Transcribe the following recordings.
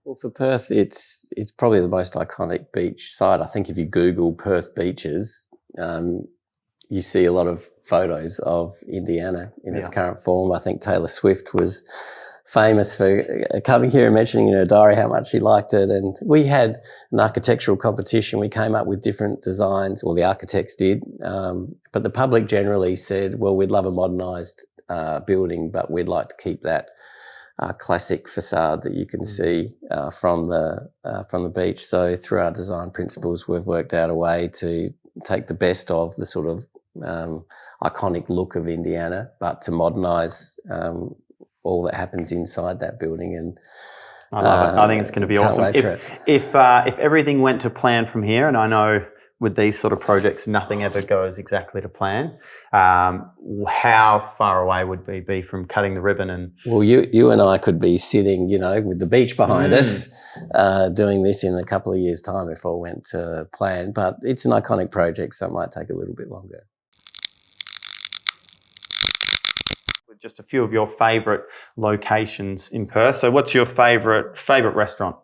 Well, for Perth, it's probably the most iconic beach site. I think if you Google Perth beaches, you see a lot of photos of Indiana in its current form. I think Taylor Swift was famous for coming here and mentioning in her diary how much she liked it. And we had an architectural competition. We came up with different designs, or the architects did. But the public generally said, well, we'd love a modernised building, but we'd like to keep that classic facade that you can see from the beach. So through our design principles, we've worked out a way to take the best of the sort of iconic look of Indiana, but to modernise all that happens inside that building. And I love it. I think it's going to be awesome. If everything went to plan from here, and I know with these sort of projects, nothing ever goes exactly to plan. How far away would we be from cutting the ribbon? And well, you and I could be sitting, with the beach behind us, doing this in a couple of years' time if all went to plan. But it's an iconic project, so it might take a little bit longer. Just a few of your favourite locations in Perth. So, what's your favourite restaurant?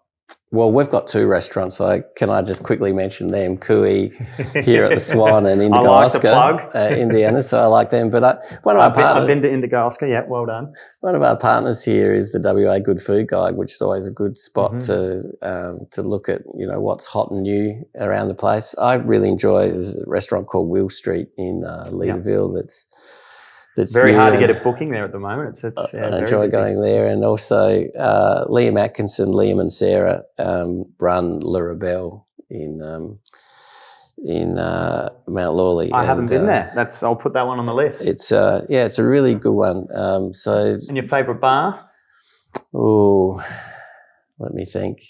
Well, we've got two restaurants, so can I just quickly mention them? Cooey here at the Swan and Indigo Oscar, Indiana, so I like them. But one of our partners... I've been to Indigo Oscar, yeah, well done. One of our partners here is the WA Good Food Guide, which is always a good spot to look at, what's hot and new around the place. I really enjoy, there's a restaurant called Will Street in Leederville that's very hard to get a booking there at the moment. I enjoy going there. And also Liam and Sarah run La Rebelle in Mount Lawley. I haven't been there. I'll put that one on the list. It's a really good one. And your favourite bar? Oh, let me think.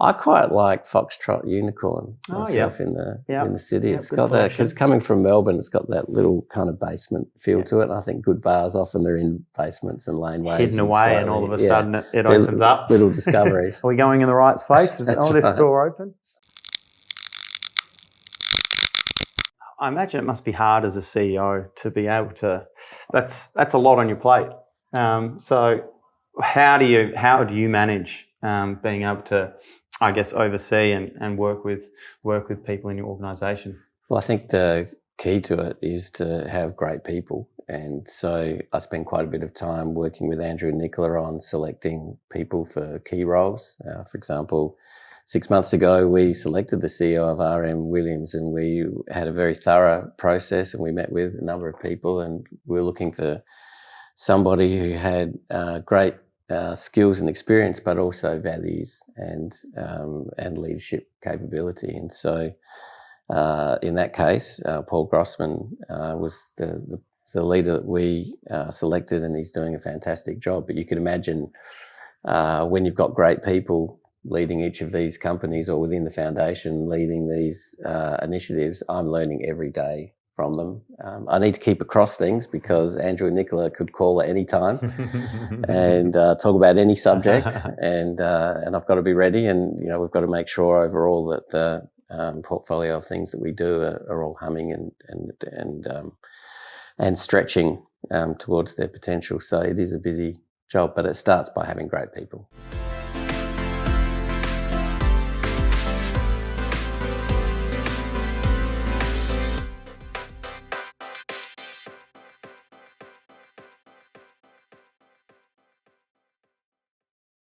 I quite like Foxtrot Unicorn myself in the city. It's got that, because coming from Melbourne, it's got that little kind of basement feel to it. And I think good bars often they're in basements and laneways, hidden away, and all of a sudden it opens up. Little discoveries. Are we going in the right space? Is this door open? I imagine it must be hard as a CEO to be able to. That's a lot on your plate. So how do you manage being able to, I guess, oversee and work with people in your organisation? Well, I think the key to it is to have great people. And so I spend quite a bit of time working with Andrew and Nicola on selecting people for key roles. For example, 6 months ago, we selected the CEO of RM Williams, and we had a very thorough process, and we met with a number of people, and we were looking for somebody who had great skills and experience, but also values and leadership capability. And so in that case, Paul Grossman was the leader that we selected, and he's doing a fantastic job. But you can imagine when you've got great people leading each of these companies, or within the foundation leading these initiatives, I'm learning every day from them. I need to keep across things, because Andrew and Nicola could call at any time and talk about any subject, and I've got to be ready. And we've got to make sure overall that the portfolio of things that we do are all humming and stretching towards their potential. So it is a busy job, but it starts by having great people.